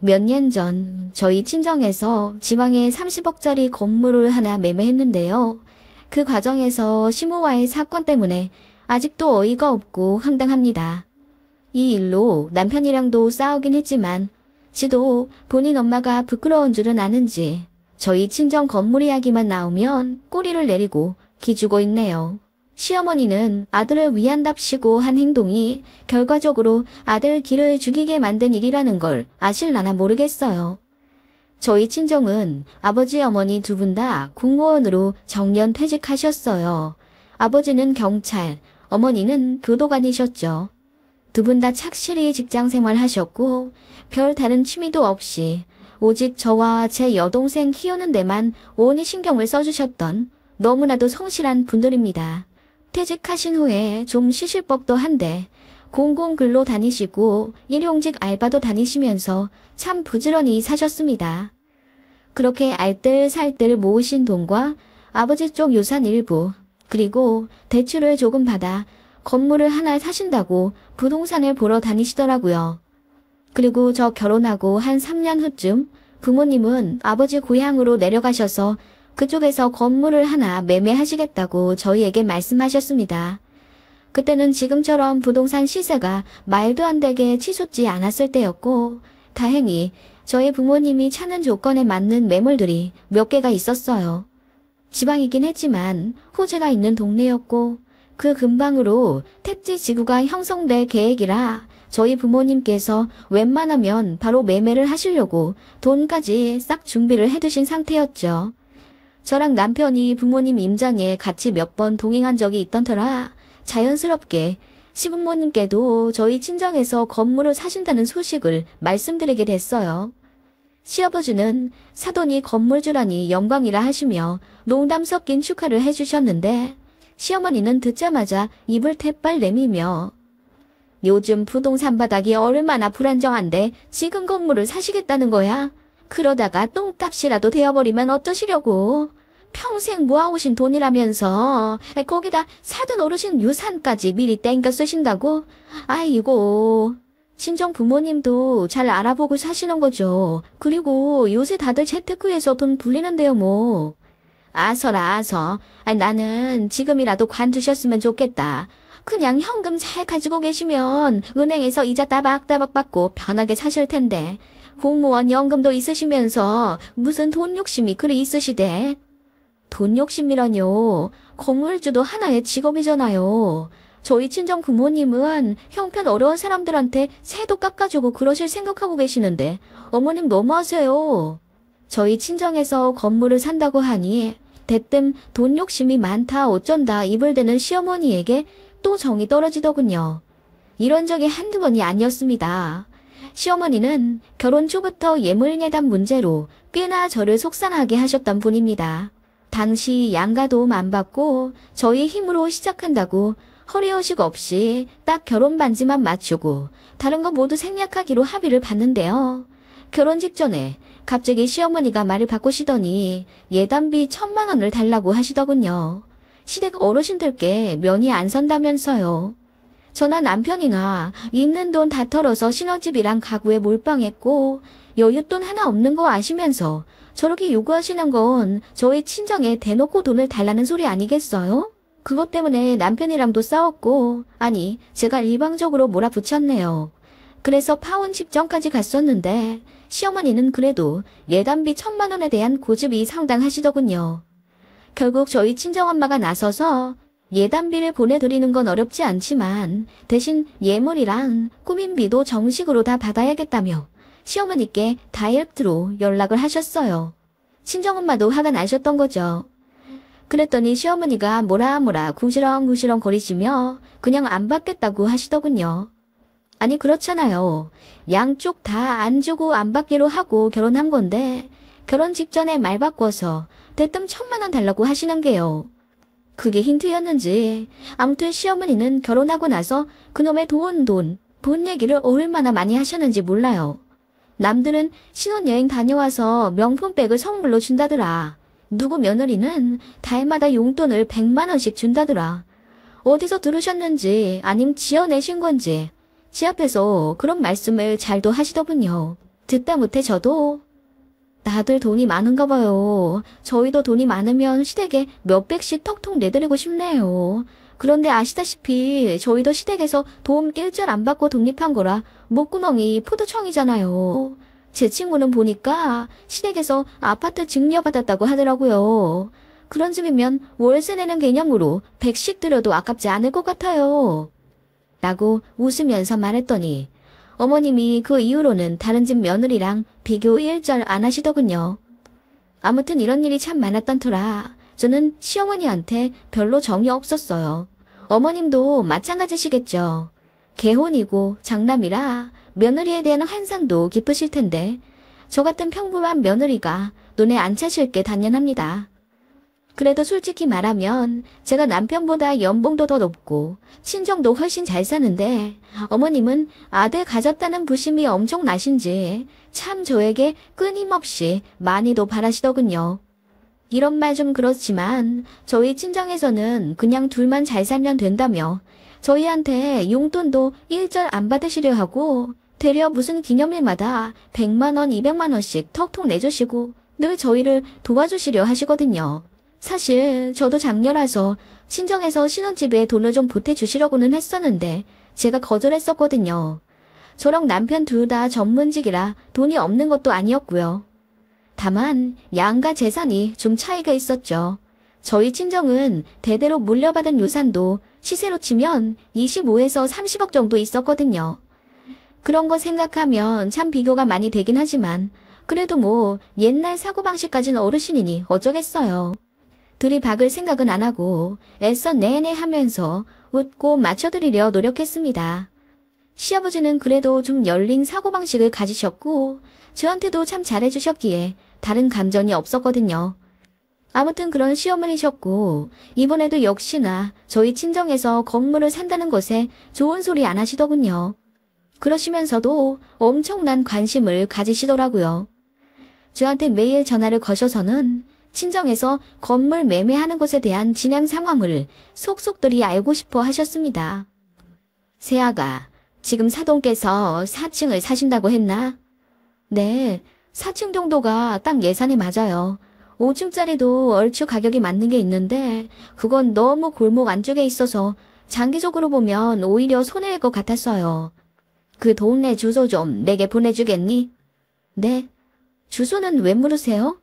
몇 년 전 저희 친정에서 지방에 30억짜리 건물을 하나 매매했는데요. 그 과정에서 시모와의 사건 때문에 아직도 어이가 없고 황당합니다. 이 일로 남편이랑도 싸우긴 했지만 지도 본인 엄마가 부끄러운 줄은 아는지 저희 친정 건물 이야기만 나오면 꼬리를 내리고 기죽어 있네요. 시어머니는 아들을 위한답시고 한 행동이 결과적으로 아들 길을 죽이게 만든 일이라는 걸 아실라나 모르겠어요. 저희 친정은 아버지 어머니 두 분 다 공무원으로 정년 퇴직하셨어요. 아버지는 경찰, 어머니는 교도관이셨죠. 두 분 다 착실히 직장 생활하셨고 별 다른 취미도 없이 오직 저와 제 여동생 키우는 데만 온히 신경을 써주셨던 너무나도 성실한 분들입니다. 퇴직하신 후에 좀 쉬실 법도 한데 공공근로 다니시고 일용직 알바도 다니시면서 참 부지런히 사셨습니다. 그렇게 알뜰살뜰 모으신 돈과 아버지 쪽 유산 일부 그리고 대출을 조금 받아 건물을 하나 사신다고 부동산을 보러 다니시더라고요. 그리고 저 결혼하고 한 3년 후쯤 부모님은 아버지 고향으로 내려가셔서 그쪽에서 건물을 하나 매매하시겠다고 저희에게 말씀하셨습니다. 그때는 지금처럼 부동산 시세가 말도 안 되게 치솟지 않았을 때였고 다행히 저희 부모님이 찾는 조건에 맞는 매물들이 몇 개가 있었어요. 지방이긴 했지만 호재가 있는 동네였고 그 근방으로 택지 지구가 형성될 계획이라 저희 부모님께서 웬만하면 바로 매매를 하시려고 돈까지 싹 준비를 해두신 상태였죠. 저랑 남편이 부모님 임장에 같이 몇 번 동행한 적이 있던 터라 자연스럽게 시부모님께도 저희 친정에서 건물을 사신다는 소식을 말씀드리게 됐어요. 시아버지는 사돈이 건물주라니 영광이라 하시며 농담 섞인 축하를 해주셨는데 시어머니는 듣자마자 입을 태빨 내밀며 요즘 부동산 바닥이 얼마나 불안정한데 지금 건물을 사시겠다는 거야? 그러다가 똥값이라도 되어버리면 어쩌시려고? 평생 모아오신 돈이라면서 거기다 사돈 어르신 유산까지 미리 땡겨 쓰신다고? 아이고, 친정 부모님도 잘 알아보고 사시는 거죠. 그리고 요새 다들 재테크에서 돈 불리는데요 뭐. 아서라 아서. 나는 지금이라도 관두셨으면 좋겠다. 그냥 현금 잘 가지고 계시면 은행에서 이자 따박따박 받고 편하게 사실 텐데. 공무원 연금도 있으시면서 무슨 돈 욕심이 그리 있으시대? 돈 욕심이라뇨. 건물주도 하나의 직업이잖아요. 저희 친정 부모님은 형편 어려운 사람들한테 세도 깎아주고 그러실 생각하고 계시는데 어머님 너무하세요. 저희 친정에서 건물을 산다고 하니 대뜸 돈 욕심이 많다 어쩐다 입을 대는 시어머니에게 또 정이 떨어지더군요. 이런 적이 한두 번이 아니었습니다. 시어머니는 결혼 초부터 예물예단 문제로 꽤나 저를 속상하게 하셨던 분입니다. 당시 양가 도움 안 받고 저희 힘으로 시작한다고 허리허식 없이 딱 결혼 반지만 맞추고 다른 거 모두 생략하기로 합의를 봤는데요. 결혼 직전에 갑자기 시어머니가 말을 바꾸시더니 예단비 1,000만 원을 달라고 하시더군요. 시댁 어르신들께 면이 안 선다면서요. 저나 남편이나 있는 돈 다 털어서 신혼집이랑 가구에 몰빵했고 여윳돈 하나 없는 거 아시면서 저렇게 요구하시는 건 저희 친정에 대놓고 돈을 달라는 소리 아니겠어요? 그것 때문에 남편이랑도 싸웠고 아니 제가 일방적으로 몰아붙였네요. 그래서 파혼 직전까지 갔었는데 시어머니는 그래도 예단비 1,000만 원에 대한 고집이 상당하시더군요. 결국 저희 친정엄마가 나서서 예단비를 보내드리는 건 어렵지 않지만 대신 예물이랑 꾸민비도 정식으로 다 받아야겠다며 시어머니께 다이렉트로 연락을 하셨어요. 친정엄마도 화가 나셨던 거죠. 그랬더니 시어머니가 뭐라 궁시렁궁시렁 거리시며 그냥 안 받겠다고 하시더군요. 아니 그렇잖아요. 양쪽 다 안 주고 안 받기로 하고 결혼한 건데 결혼 직전에 말 바꿔서 대뜸 1,000만 원 달라고 하시는 게요. 그게 힌트였는지 아무튼 시어머니는 결혼하고 나서 그놈의 돈 얘기를 얼마나 많이 하셨는지 몰라요. 남들은 신혼여행 다녀와서 명품백을 선물로 준다더라. 누구 며느리는 달마다 용돈을 100만 원씩 준다더라. 어디서 들으셨는지 아님 지어내신 건지 지 앞에서 그런 말씀을 잘도 하시더군요. 듣다 못해 저도 다들 돈이 많은가 봐요. 저희도 돈이 많으면 시댁에 몇백씩 턱턱 내드리고 싶네요. 그런데 아시다시피 저희도 시댁에서 도움 일절 안 받고 독립한 거라 목구멍이 포도청이잖아요. 제 친구는 보니까 시댁에서 아파트 증여받았다고 하더라고요. 그런 집이면 월세 내는 개념으로 100씩 들여도 아깝지 않을 것 같아요. 라고 웃으면서 말했더니 어머님이 그 이후로는 다른 집 며느리랑 비교 일절 안 하시더군요. 아무튼 이런 일이 참 많았던 터라 저는 시어머니한테 별로 정이 없었어요. 어머님도 마찬가지시겠죠. 개혼이고 장남이라 며느리에 대한 환상도 깊으실 텐데 저 같은 평범한 며느리가 눈에 안 차실 게 당연합니다. 그래도 솔직히 말하면 제가 남편보다 연봉도 더 높고 친정도 훨씬 잘 사는데 어머님은 아들 가졌다는 부심이 엄청 나신지 참 저에게 끊임없이 많이도 바라시더군요. 이런 말 좀 그렇지만 저희 친정에서는 그냥 둘만 잘 살면 된다며 저희한테 용돈도 일절 안 받으시려 하고 되려 무슨 기념일마다 100만 원, 200만 원씩 턱턱 내주시고 늘 저희를 도와주시려 하시거든요. 사실 저도 장녀라서 친정에서 신혼집에 돈을 좀 보태주시려고는 했었는데 제가 거절했었거든요. 저랑 남편 둘 다 전문직이라 돈이 없는 것도 아니었고요. 다만 양가 재산이 좀 차이가 있었죠. 저희 친정은 대대로 물려받은 유산도 시세로 치면 25에서 30억 정도 있었거든요. 그런 거 생각하면 참 비교가 많이 되긴 하지만 그래도 뭐 옛날 사고방식까지는 어르신이니 어쩌겠어요. 둘이 박을 생각은 안 하고 애써 내내 하면서 웃고 맞춰드리려 노력했습니다. 시아버지는 그래도 좀 열린 사고방식을 가지셨고 저한테도 참 잘해주셨기에 다른 감정이 없었거든요. 아무튼 그런 시어머니셨고 이번에도 역시나 저희 친정에서 건물을 산다는 것에 좋은 소리 안 하시더군요. 그러시면서도 엄청난 관심을 가지시더라고요. 저한테 매일 전화를 거셔서는 친정에서 건물 매매하는 것에 대한 진행 상황을 속속들이 알고 싶어 하셨습니다. 세아가 지금 사돈께서 4층을 사신다고 했나? 네, 4층 정도가 딱 예산이 맞아요. 5층짜리도 얼추 가격이 맞는 게 있는데 그건 너무 골목 안쪽에 있어서 장기적으로 보면 오히려 손해일 것 같았어요. 그 동네 주소 좀 내게 보내주겠니? 네. 주소는 왜 물으세요?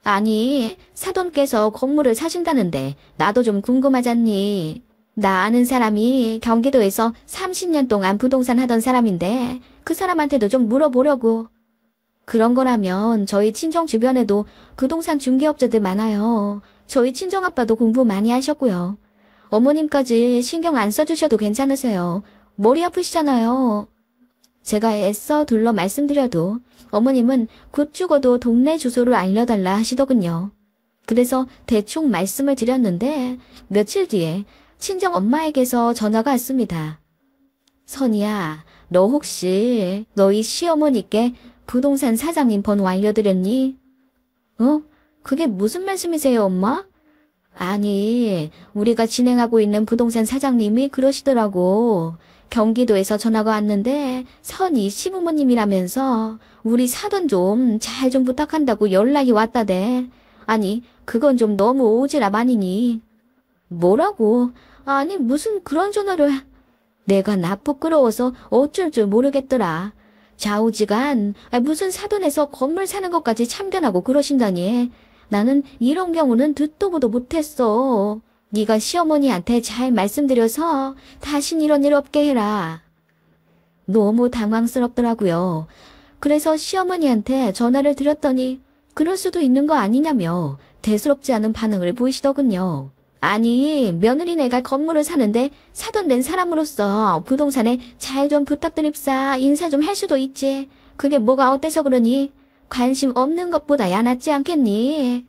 아니, 사돈께서 건물을 사신다는데 나도 좀 궁금하잖니. 나 아는 사람이 경기도에서 30년 동안 부동산 하던 사람인데 그 사람한테도 좀 물어보려고. 그런 거라면 저희 친정 주변에도 부동산 중개업자들 많아요. 저희 친정아빠도 공부 많이 하셨고요. 어머님까지 신경 안 써주셔도 괜찮으세요. 머리 아프시잖아요. 제가 애써 둘러 말씀드려도 어머님은 곧 죽어도 동네 주소를 알려달라 하시더군요. 그래서 대충 말씀을 드렸는데 며칠 뒤에 친정 엄마에게서 전화가 왔습니다. 선이야, 너 혹시 너희 시어머니께 부동산 사장님 번호 알려드렸니? 그게 무슨 말씀이세요, 엄마? 아니, 우리가 진행하고 있는 부동산 사장님이 그러시더라고. 경기도에서 전화가 왔는데 선이 시부모님이라면서 우리 사돈 좀 잘 좀 부탁한다고 연락이 왔다대. 아니, 그건 좀 너무 오지랖 아니니? 뭐라고? 아니, 무슨 그런 전화를. 내가 나 부끄러워서 어쩔 줄 모르겠더라. 좌우지간 무슨 사돈에서 건물 사는 것까지 참견하고 그러신다니. 나는 이런 경우는 듣도 보도 못했어. 네가 시어머니한테 잘 말씀드려서 다신 이런 일 없게 해라. 너무 당황스럽더라고요. 그래서 시어머니한테 전화를 드렸더니 그럴 수도 있는 거 아니냐며 대수롭지 않은 반응을 보이시더군요. 아니, 며느리네가 건물을 사는데 사돈된 사람으로서 부동산에 잘 좀 부탁드립사 인사 좀 할 수도 있지. 그게 뭐가 어때서 그러니? 관심 없는 것보다야 낫지 않겠니?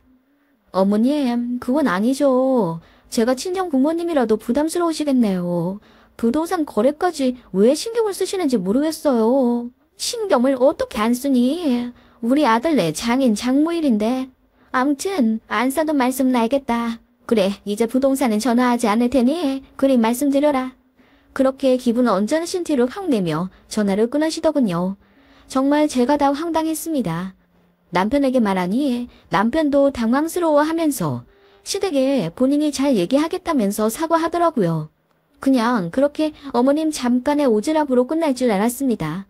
어머님, 그건 아니죠. 제가 친정 부모님이라도 부담스러우시겠네요. 부동산 거래까지 왜 신경을 쓰시는지 모르겠어요. 신경을 어떻게 안 쓰니? 우리 아들네 장인 장모일인데. 암튼 안 사돈 말씀은 알겠다. 그래, 이제 부동산은 전화하지 않을 테니 그리 말씀드려라. 그렇게 기분 언짢으신 티를 확 내며 전화를 끊으시더군요. 정말 제가 다 황당했습니다. 남편에게 말하니 남편도 당황스러워하면서 시댁에 본인이 잘 얘기하겠다면서 사과하더라고요. 그냥 그렇게 어머님 잠깐의 오지랖으로 끝날 줄 알았습니다.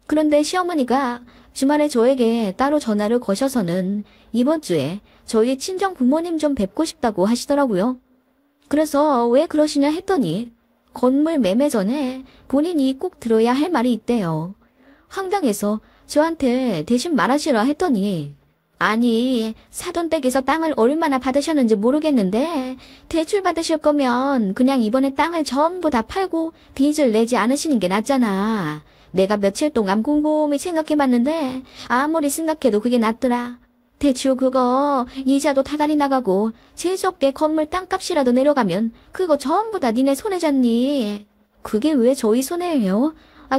그런데 시어머니가 주말에 저에게 따로 전화를 거셔서는 이번 주에 저희 친정 부모님 좀 뵙고 싶다고 하시더라고요. 그래서 왜 그러시냐 했더니 건물 매매 전에 본인이 꼭 들어야 할 말이 있대요. 황당해서 저한테 대신 말하시라 했더니 아니 사돈댁에서 땅을 얼마나 받으셨는지 모르겠는데 대출 받으실 거면 그냥 이번에 땅을 전부 다 팔고 빚을 내지 않으시는 게 낫잖아. 내가 며칠 동안 곰곰이 생각해봤는데 아무리 생각해도 그게 낫더라. 대출 그거 이자도 타달이 나가고 제일 적게 건물 땅값이라도 내려가면 그거 전부 다 니네 손에 졌니. 그게 왜 저희 손해예요?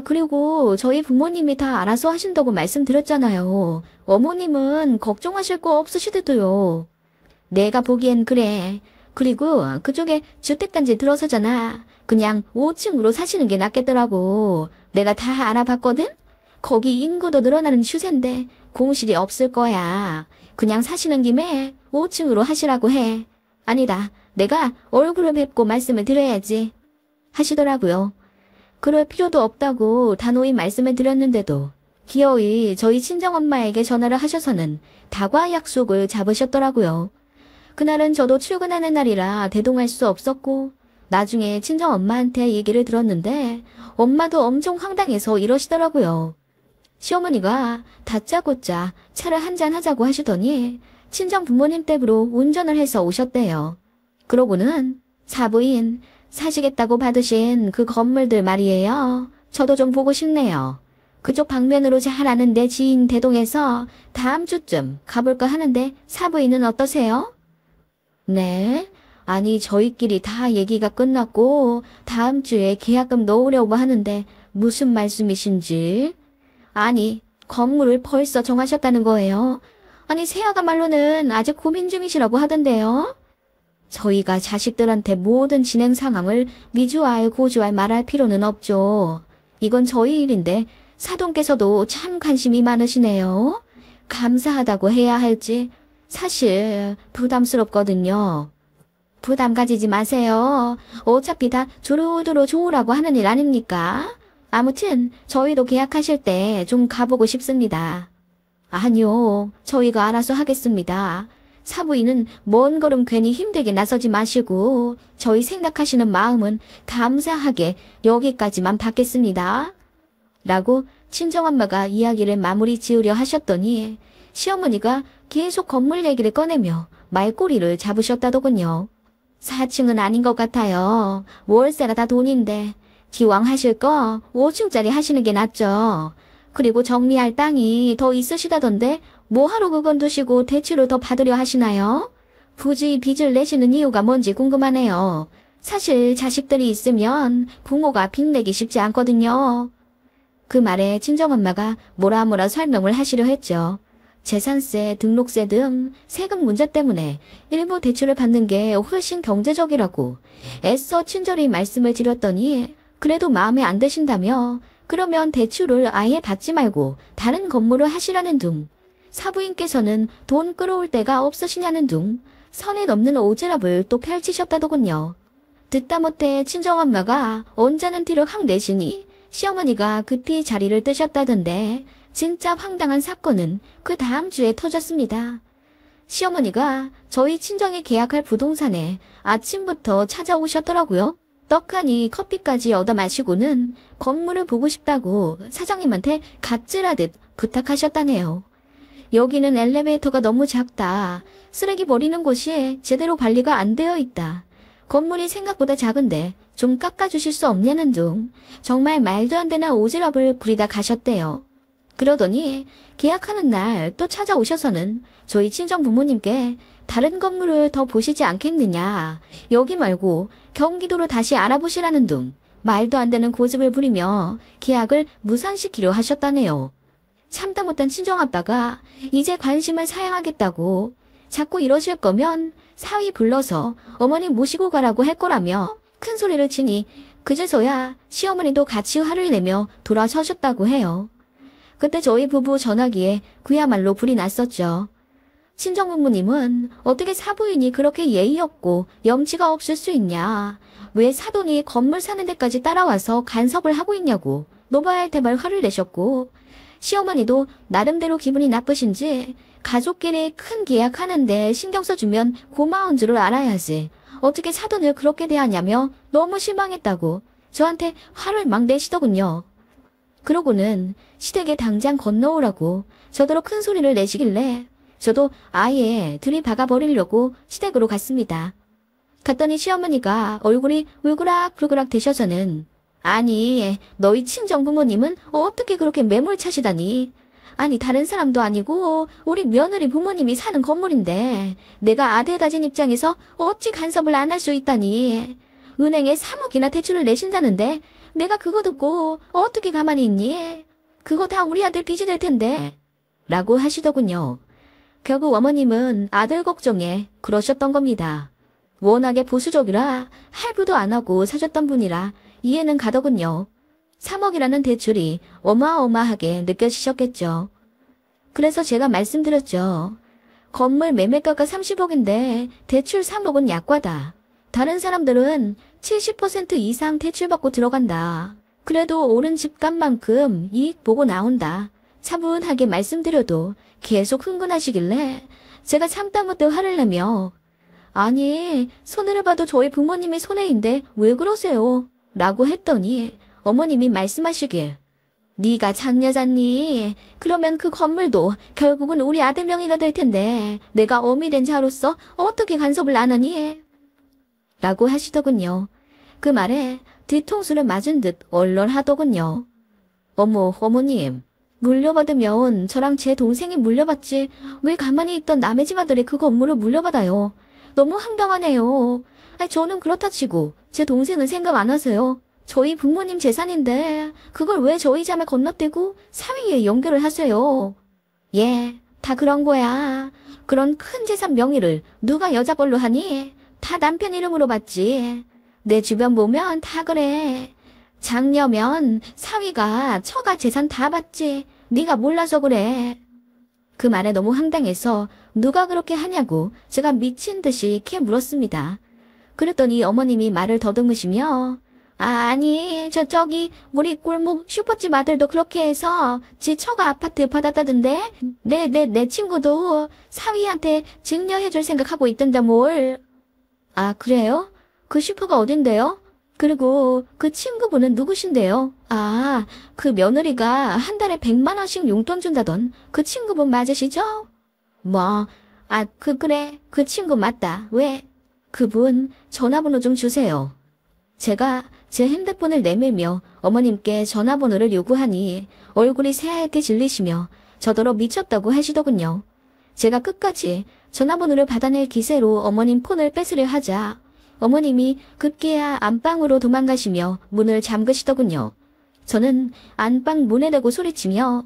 그리고 저희 부모님이 다 알아서 하신다고 말씀드렸잖아요. 어머님은 걱정하실 거 없으시대도요. 내가 보기엔 그래. 그리고 그쪽에 주택단지 들어서잖아. 그냥 5층으로 사시는 게 낫겠더라고. 내가 다 알아봤거든? 거기 인구도 늘어나는 추세인데 공실이 없을 거야. 그냥 사시는 김에 5층으로 하시라고 해. 아니다. 내가 얼굴을 뵙고 말씀을 드려야지. 하시더라고요. 그럴 필요도 없다고 단호히 말씀을 드렸는데도 기어이 저희 친정엄마에게 전화를 하셔서는 다과 약속을 잡으셨더라고요. 그날은 저도 출근하는 날이라 대동할 수 없었고 나중에 친정엄마한테 얘기를 들었는데 엄마도 엄청 황당해서 이러시더라고요. 시어머니가 다짜고짜 차를 한잔 하자고 하시더니 친정 부모님 댁으로 운전을 해서 오셨대요. 그러고는 사부인 사시겠다고 받으신 그 건물들 말이에요. 저도 좀 보고 싶네요. 그쪽 방면으로 잘 아는 내 지인 대동에서 다음 주쯤 가볼까 하는데 사부인은 어떠세요? 네. 아니 저희끼리 다 얘기가 끝났고 다음 주에 계약금 넣으려고 하는데 무슨 말씀이신지. 아니 건물을 벌써 정하셨다는 거예요. 아니 새아가 말로는 아직 고민 중이시라고 하던데요. 저희가 자식들한테 모든 진행 상황을 미주알 고주알 말할 필요는 없죠. 이건 저희 일인데 사돈께서도 참 관심이 많으시네요. 감사하다고 해야 할지 사실 부담스럽거든요. 부담 가지지 마세요. 어차피 다 두루두루 좋으라고 하는 일 아닙니까? 아무튼 저희도 계약하실 때 좀 가보고 싶습니다. 아니요. 저희가 알아서 하겠습니다. 사부인은 먼 걸음 괜히 힘들게 나서지 마시고 저희 생각하시는 마음은 감사하게 여기까지만 받겠습니다. 라고 친정엄마가 이야기를 마무리 지으려 하셨더니 시어머니가 계속 건물 얘기를 꺼내며 말꼬리를 잡으셨다더군요. 4층은 아닌 것 같아요. 월세가 다 돈인데 기왕 하실 거 5층짜리 하시는 게 낫죠. 그리고 정리할 땅이 더 있으시다던데 뭐하러 그건 두시고 대출을 더 받으려 하시나요? 굳이 빚을 내시는 이유가 뭔지 궁금하네요. 사실 자식들이 있으면 부모가 빚 내기 쉽지 않거든요. 그 말에 친정엄마가 뭐라 설명을 하시려 했죠. 재산세, 등록세 등 세금 문제 때문에 일부 대출을 받는 게 훨씬 경제적이라고 애써 친절히 말씀을 드렸더니 그래도 마음에 안 드신다며 그러면 대출을 아예 받지 말고 다른 건물을 하시라는 둥, 사부인께서는 돈 끌어올 데가 없으시냐는 둥 선에 넘는 오지랖을 또 펼치셨다더군요. 듣다 못해 친정엄마가 언짢은 티를 확 내시니 시어머니가 급히 자리를 뜨셨다던데 진짜 황당한 사건은 그 다음 주에 터졌습니다. 시어머니가 저희 친정이 계약할 부동산에 아침부터 찾아오셨더라고요. 떡하니 커피까지 얻어 마시고는 건물을 보고 싶다고 사장님한테 갑질하듯 부탁하셨다네요. 여기는 엘리베이터가 너무 작다. 쓰레기 버리는 곳이 제대로 관리가 안 되어 있다. 건물이 생각보다 작은데 좀 깎아주실 수 없냐는 둥 정말 말도 안 되는 오지랖을 부리다 가셨대요. 그러더니 계약하는 날 또 찾아오셔서는 저희 친정 부모님께 다른 건물을 더 보시지 않겠느냐. 여기 말고 경기도로 다시 알아보시라는 둥 말도 안 되는 고집을 부리며 계약을 무산시키려 하셨다네요. 참다 못한 친정아빠가 이제 관심을 사양하겠다고 자꾸 이러실 거면 사위 불러서 어머니 모시고 가라고 할 거라며 큰 소리를 치니 그제서야 시어머니도 같이 화를 내며 돌아서셨다고 해요. 그때 저희 부부 전화기에 그야말로 불이 났었죠. 친정부모님은 어떻게 사부인이 그렇게 예의 없고 염치가 없을 수 있냐. 왜 사돈이 건물 사는 데까지 따라와서 간섭을 하고 있냐고 노발대발 화를 내셨고, 시어머니도 나름대로 기분이 나쁘신지 가족끼리 큰 계약하는데 신경 써주면 고마운 줄을 알아야지 어떻게 사돈을 그렇게 대하냐며 너무 실망했다고 저한테 화를 막 내시더군요. 그러고는 시댁에 당장 건너오라고 저더러 큰 소리를 내시길래 저도 아예 들이박아 버리려고 시댁으로 갔습니다. 갔더니 시어머니가 얼굴이 울그락불그락 되셔서는 아니, 너희 친정부모님은 어떻게 그렇게 매몰차시다니. 아니, 다른 사람도 아니고 우리 며느리 부모님이 사는 건물인데 내가 아들 가진 입장에서 어찌 간섭을 안 할 수 있다니. 은행에 3억이나 대출을 내신다는데 내가 그거 듣고 어떻게 가만히 있니? 그거 다 우리 아들 빚이 될 텐데. 라고 하시더군요. 결국 어머님은 아들 걱정에 그러셨던 겁니다. 워낙에 보수적이라 할부도 안 하고 사셨던 분이라 이해는 가더군요. 3억이라는 대출이 어마어마하게 느껴지셨겠죠. 그래서 제가 말씀드렸죠. 건물 매매가가 30억인데 대출 3억은 약과다. 다른 사람들은 70% 이상 대출받고 들어간다. 그래도 오른 집값만큼 이익 보고 나온다. 차분하게 말씀드려도 계속 흥분하시길래 제가 참다 못해 화를 내며 아니, 손해를 봐도 저희 부모님이 손해인데 왜 그러세요? 라고 했더니 어머님이 말씀하시길 네가 장여자니? 그러면 그 건물도 결국은 우리 아들 명의가 될 텐데 내가 어미 된 자로서 어떻게 간섭을 안 하니? 라고 하시더군요. 그 말에 뒤통수를 맞은 듯 얼얼하더군요. 어머, 어머님. 물려받으면 저랑 제 동생이 물려받지 왜 가만히 있던 남의 집 아들이 그 건물을 물려받아요. 너무 황당하네요. 아니, 저는 그렇다 치고 제 동생은 생각 안 하세요. 저희 부모님 재산인데 그걸 왜 저희 자매 건너뛰고 사위에 연결을 하세요. 예, 다 그런 거야. 그런 큰 재산 명의를 누가 여자 걸로 하니? 다 남편 이름으로 받지. 내 주변 보면 다 그래. 장녀면 사위가 처가 재산 다 받지. 네가 몰라서 그래. 그 말에 너무 황당해서 누가 그렇게 하냐고 제가 미친 듯이 캐 물었습니다. 그랬더니 어머님이 말을 더듬으시며 아니 저기 우리 꿀목 슈퍼집 아들도 그렇게 해서 지 처가 아파트 받았다던데 내 친구도 사위한테 증여해줄 생각하고 있던데 뭘. 아 그래요? 그 슈퍼가 어딘데요? 그리고 그 친구분은 누구신데요? 아, 그 며느리가 한 달에 100만 원씩 용돈 준다던 그 친구분 맞으시죠? 뭐, 그래. 그 친구 맞다. 왜? 그분 전화번호 좀 주세요. 제가 제 핸드폰을 내밀며 어머님께 전화번호를 요구하니 얼굴이 새하얗게 질리시며 저더러 미쳤다고 하시더군요. 제가 끝까지 전화번호를 받아낼 기세로 어머님 폰을 뺏으려 하자 어머님이 급기야 안방으로 도망가시며 문을 잠그시더군요. 저는 안방 문에 대고 소리치며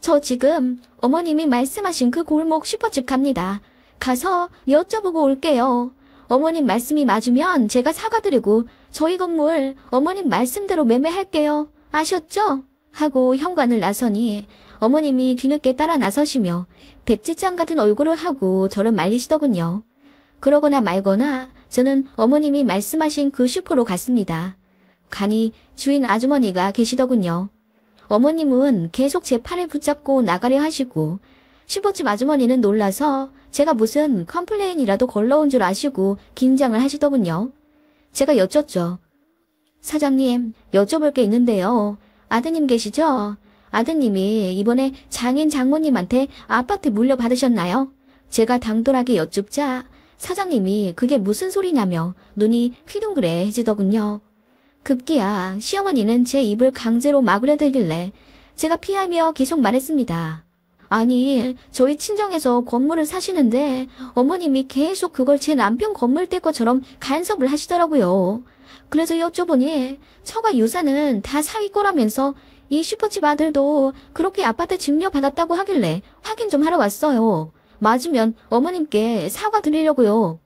저 지금 어머님이 말씀하신 그 골목 슈퍼집 갑니다. 가서 여쭤보고 올게요. 어머님 말씀이 맞으면 제가 사과드리고 저희 건물 어머님 말씀대로 매매할게요. 아셨죠? 하고 현관을 나서니 어머님이 뒤늦게 따라 나서시며 백지장 같은 얼굴을 하고 저를 말리시더군요. 그러거나 말거나 저는 어머님이 말씀하신 그 슈퍼로 갔습니다. 가니 주인 아주머니가 계시더군요. 어머님은 계속 제 팔을 붙잡고 나가려 하시고 슈퍼집 아주머니는 놀라서 제가 무슨 컴플레인이라도 걸러온 줄 아시고 긴장을 하시더군요. 제가 여쭙죠. 사장님, 여쭤볼 게 있는데요. 아드님 계시죠? 아드님이 이번에 장인 장모님한테 아파트 물려받으셨나요? 제가 당돌하게 여쭙자 사장님이 그게 무슨 소리냐며 눈이 휘둥그레해지더군요. 급기야 시어머니는 제 입을 강제로 막으려 들길래 제가 피하며 계속 말했습니다. 아니, 저희 친정에서 건물을 사시는데 어머님이 계속 그걸 제 남편 건물대 것처럼 간섭을 하시더라고요. 그래서 여쭤보니 처가 유산은 다 사위 거라면서 이 슈퍼집 아들도 그렇게 아파트 증여받았다고 하길래 확인 좀 하러 왔어요. 맞으면 어머님께 사과드리려고요.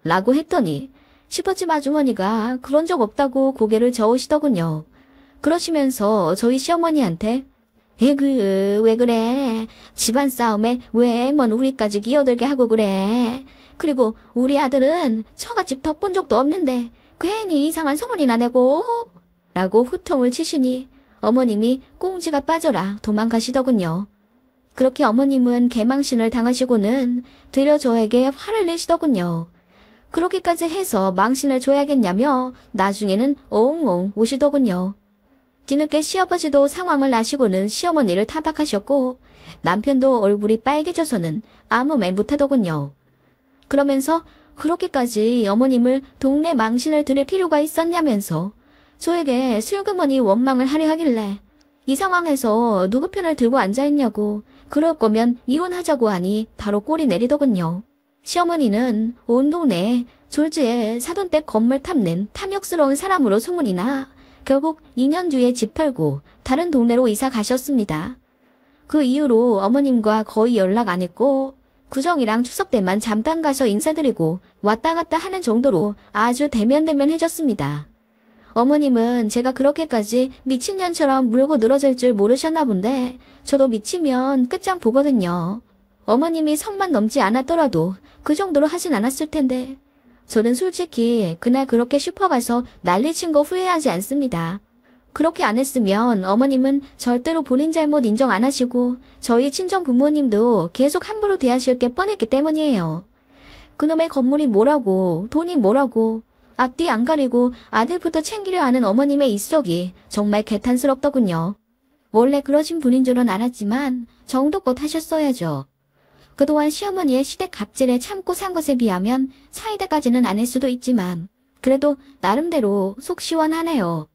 라고 했더니 슈퍼집 아주머니가 그런 적 없다고 고개를 저으시더군요. 그러시면서 저희 시어머니한테 왜 그래? 집안 싸움에 왜 뭔 우리까지 끼어들게 하고 그래? 그리고 우리 아들은 처갓집 덕본 적도 없는데 괜히 이상한 소문이나 내고 라고 후통을 치시니 어머님이 꽁지가 빠져라 도망가시더군요. 그렇게 어머님은 개망신을 당하시고는 되려 저에게 화를 내시더군요. 그렇게까지 해서 망신을 줘야겠냐며 나중에는 엉엉 우시더군요. 뒤늦게 시아버지도 상황을 아시고는 시어머니를 타박하셨고 남편도 얼굴이 빨개져서는 아무 말 못하더군요. 그러면서 그렇게까지 어머님을 동네 망신을 들일 필요가 있었냐면서 저에게 슬그머니 원망을 하려 하길래 이 상황에서 누구 편을 들고 앉아있냐고 그럴 거면 이혼하자고 하니 바로 꼴이 내리더군요. 시어머니는 온 동네에 졸지에 사돈댁 건물 탐낸 탐욕스러운 사람으로 소문이 나 결국 2년 뒤에 집 팔고 다른 동네로 이사 가셨습니다. 그 이후로 어머님과 거의 연락 안 했고 구정이랑 추석 때만 잠깐 가서 인사드리고 왔다 갔다 하는 정도로 아주 대면대면해졌습니다. 어머님은 제가 그렇게까지 미친년처럼 물고 늘어질 줄 모르셨나 본데 저도 미치면 끝장 보거든요. 어머님이 선만 넘지 않았더라도 그 정도로 하진 않았을 텐데 저는 솔직히 그날 그렇게 슈퍼 가서 난리친 거 후회하지 않습니다. 그렇게 안 했으면 어머님은 절대로 본인 잘못 인정 안 하시고 저희 친정 부모님도 계속 함부로 대하실 게 뻔했기 때문이에요. 그놈의 건물이 뭐라고 돈이 뭐라고 앞뒤 안 가리고 아들부터 챙기려 하는 어머님의 입속이 정말 개탄스럽더군요. 원래 그러신 분인 줄은 알았지만 정도껏 하셨어야죠. 그동안 시어머니의 시댁 갑질에 참고 산 것에 비하면 사이다까지는 아닐 수도 있지만 그래도 나름대로 속 시원하네요.